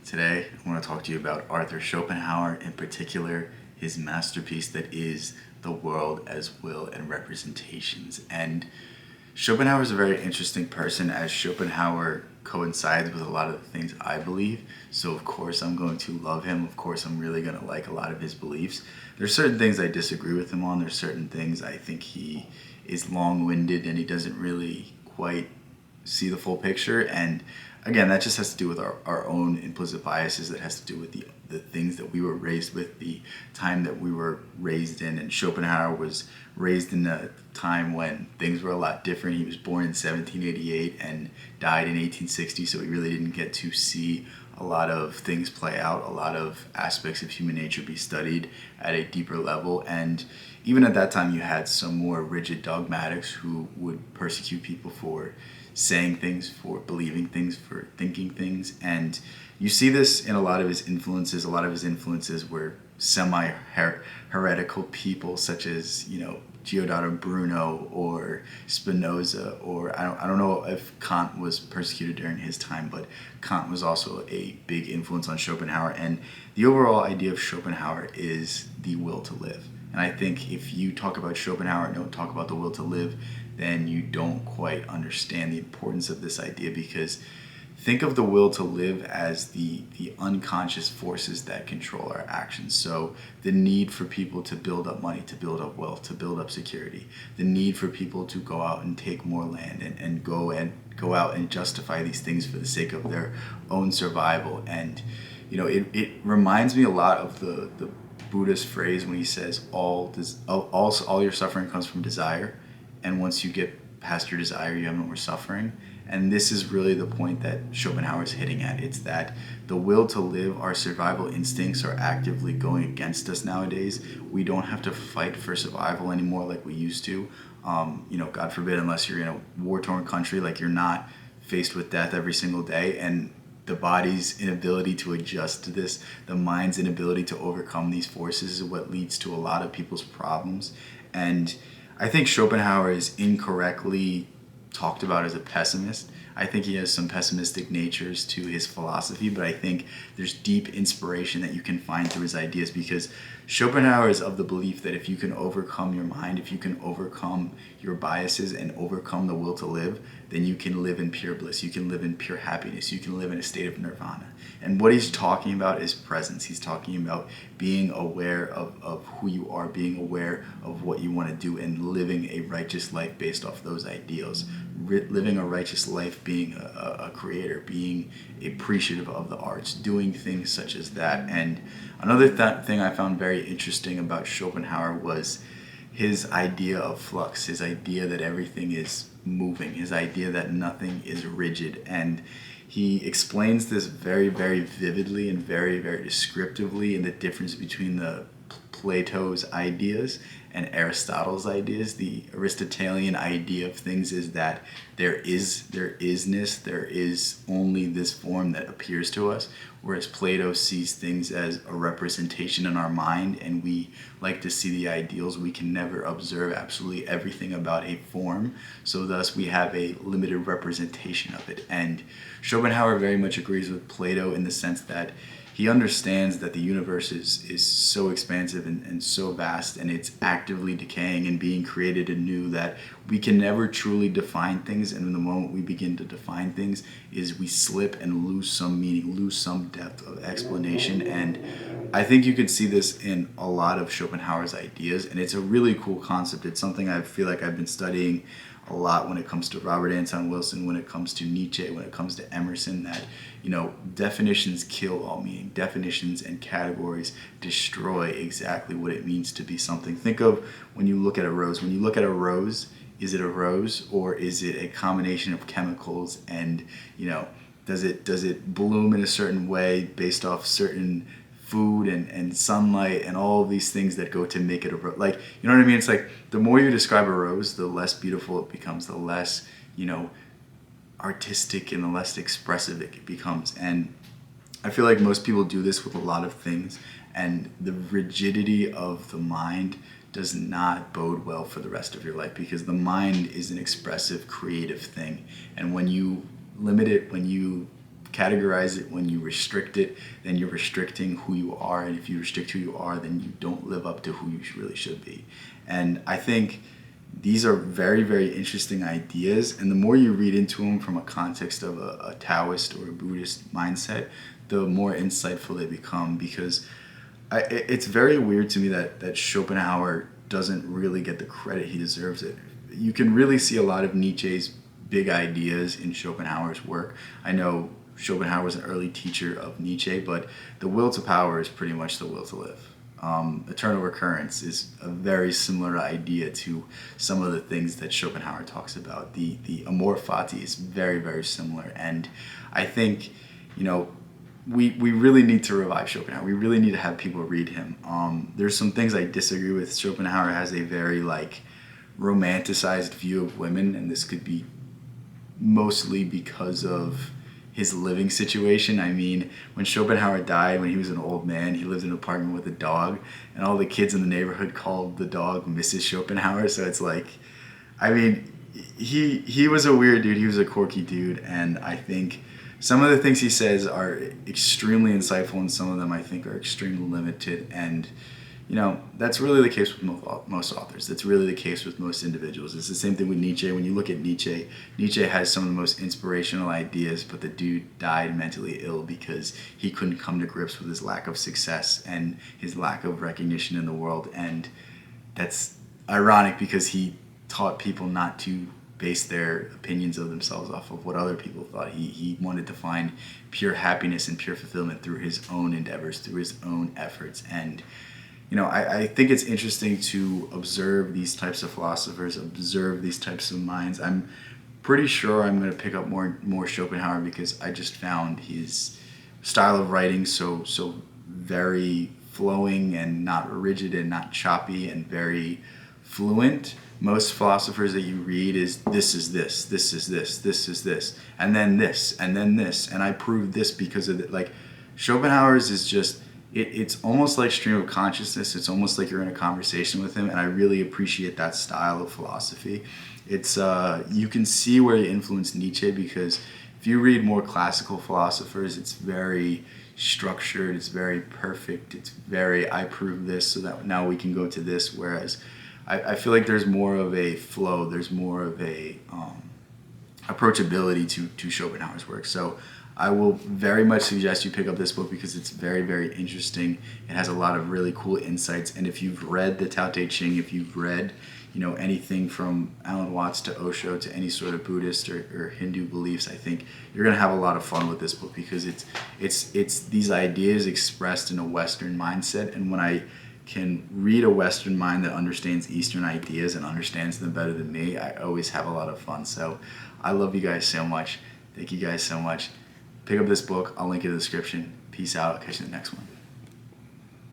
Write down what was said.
Today, I want to talk to you about Arthur Schopenhauer, in particular, his masterpiece that is The World as Will and Representations. And Schopenhauer is a very interesting person, as Schopenhauer coincides with a lot of the things I believe. So, of course, I'm going to love him. Of course, I'm really going to like a lot of his beliefs. There's certain things I disagree with him on. There's certain things I think he is long-winded and he doesn't really quite see the full picture. And again, that just has to do with our own implicit biases. That has to do with the things that we were raised with, the time that we were raised in. And Schopenhauer was raised in a time when things were a lot different. He was born in 1788 and died in 1860, so he really didn't get to see a lot of things play out, a lot of aspects of human nature be studied at a deeper level. And even at that time, you had some more rigid dogmatics who would persecute people for saying things, for believing things, for thinking things. And you see this in a lot of his influences. A lot of his influences were semi-heretical people such as, Giordano Bruno or Spinoza, or I don't know if Kant was persecuted during his time, but Kant was also a big influence on Schopenhauer. And the overall idea of Schopenhauer is the will to live. And I think if you talk about Schopenhauer and don't talk about the will to live, then you don't quite understand the importance of this idea, because think of the will to live as the unconscious forces that control our actions. So the need for people to build up money, to build up wealth, to build up security, the need for people to go out and take more land and go out and justify these things for the sake of their own survival. And it reminds me a lot of the Buddhist phrase when he says all your suffering comes from desire, and once you get past your desire, you have no more suffering. And this is really the point that Schopenhauer is hitting at. It's that the will to live, our survival instincts are actively going against us nowadays. We don't have to fight for survival anymore like we used to. God forbid, unless you're in a war-torn country, like you're not faced with death every single day. And the body's inability to adjust to this, the mind's inability to overcome these forces is what leads to a lot of people's problems. And I think Schopenhauer is incorrectly talked about as a pessimist. I think he has some pessimistic natures to his philosophy, but I think there's deep inspiration that you can find through his ideas, because Schopenhauer is of the belief that if you can overcome your mind, if you can overcome your biases and overcome the will to live, then you can live in pure bliss, you can live in pure happiness, you can live in a state of nirvana. And what he's talking about is presence. He's talking about being aware of who you are, being aware of what you want to do, and living a righteous life based off those ideals. Living a righteous life, being a creator, being appreciative of the arts, doing things such as that. And another thing I found very interesting about Schopenhauer was his idea of flux, his idea that everything is moving, his idea that nothing is rigid. And he explains this very, very vividly and very, very descriptively in the difference between the Plato's ideas and Aristotle's ideas. The Aristotelian idea of things is that there is only this form that appears to us, whereas Plato sees things as a representation in our mind, and we like to see the ideals. We can never observe absolutely everything about a form, so thus we have a limited representation of it. And Schopenhauer very much agrees with Plato in the sense that he understands that the universe is so expansive and so vast, and it's actively decaying and being created anew, that we can never truly define things. And the moment we begin to define things is we slip and lose some meaning, lose some depth of explanation. And I think you could see this in a lot of Schopenhauer's ideas, and it's a really cool concept. It's something I feel like I've been studying a lot when it comes to Robert Anton Wilson, when it comes to Nietzsche, when it comes to Emerson, that definitions kill all meaning. Definitions and categories destroy exactly what it means to be something. Think of when you look at a rose. When you look at a rose, is it a rose, or is it a combination of chemicals? And does it bloom in a certain way based off certain food and sunlight and all of these things that go to make it a rose? Like, you know what I mean? It's like the more you describe a rose, the less beautiful it becomes, the less artistic and the less expressive it becomes. And I feel like most people do this with a lot of things, and the rigidity of the mind does not bode well for the rest of your life, because the mind is an expressive, creative thing. And when you limit it, when you categorize it, when you restrict it, then you're restricting who you are. And if you restrict who you are, then you don't live up to who you really should be. And I think these are very, very interesting ideas. And the more you read into them from a context of a Taoist or a Buddhist mindset, the more insightful they become. Because it's very weird to me that Schopenhauer doesn't really get the credit he deserves it. You can really see a lot of Nietzsche's big ideas in Schopenhauer's work. I know Schopenhauer was an early teacher of Nietzsche, but the will to power is pretty much the will to live. Eternal recurrence is a very similar idea to some of the things that Schopenhauer talks about. The amor fati is very, very similar. And I think, we really need to revive Schopenhauer. We really need to have people read him. There's some things I disagree with. Schopenhauer has a very romanticized view of women, and this could be mostly because of his living situation. I mean, when Schopenhauer died, when he was an old man, he lived in an apartment with a dog, and all the kids in the neighborhood called the dog Mrs. Schopenhauer. So it's he was a weird dude. He was a quirky dude, and I think some of the things he says are extremely insightful, and some of them I think are extremely limited. And that's really the case with most authors. That's really the case with most individuals. It's the same thing with Nietzsche. When you look at Nietzsche, Nietzsche has some of the most inspirational ideas, but the dude died mentally ill because he couldn't come to grips with his lack of success and his lack of recognition in the world. And that's ironic because he taught people not to base their opinions of themselves off of what other people thought. He wanted to find pure happiness and pure fulfillment through his own endeavors, through his own efforts. And I think it's interesting to observe these types of philosophers, observe these types of minds. I'm pretty sure I'm going to pick up more Schopenhauer because I just found his style of writing so very flowing and not rigid and not choppy and very fluent. Most philosophers that you read is this is this, this is this, this is this, and then this, and then this, and I proved this because of it. Schopenhauer's is just, it's almost like stream of consciousness. It's almost like you're in a conversation with him, and I really appreciate that style of philosophy. It's you can see where he influenced Nietzsche, because if you read more classical philosophers, it's very structured, it's very perfect, it's very I prove this so that now we can go to this, whereas I feel like there's more of a flow, there's more of a approachability to Schopenhauer's work. So I will very much suggest you pick up this book because it's very, very interesting. It has a lot of really cool insights. And if you've read the Tao Te Ching, if you've read, anything from Alan Watts to Osho to any sort of Buddhist or Hindu beliefs, I think you're going to have a lot of fun with this book because it's these ideas expressed in a Western mindset. And when I can read a Western mind that understands Eastern ideas and understands them better than me, I always have a lot of fun. So I love you guys so much. Thank you guys so much. Pick up this book. I'll link it in the description. Peace out. I'll catch you in the next one.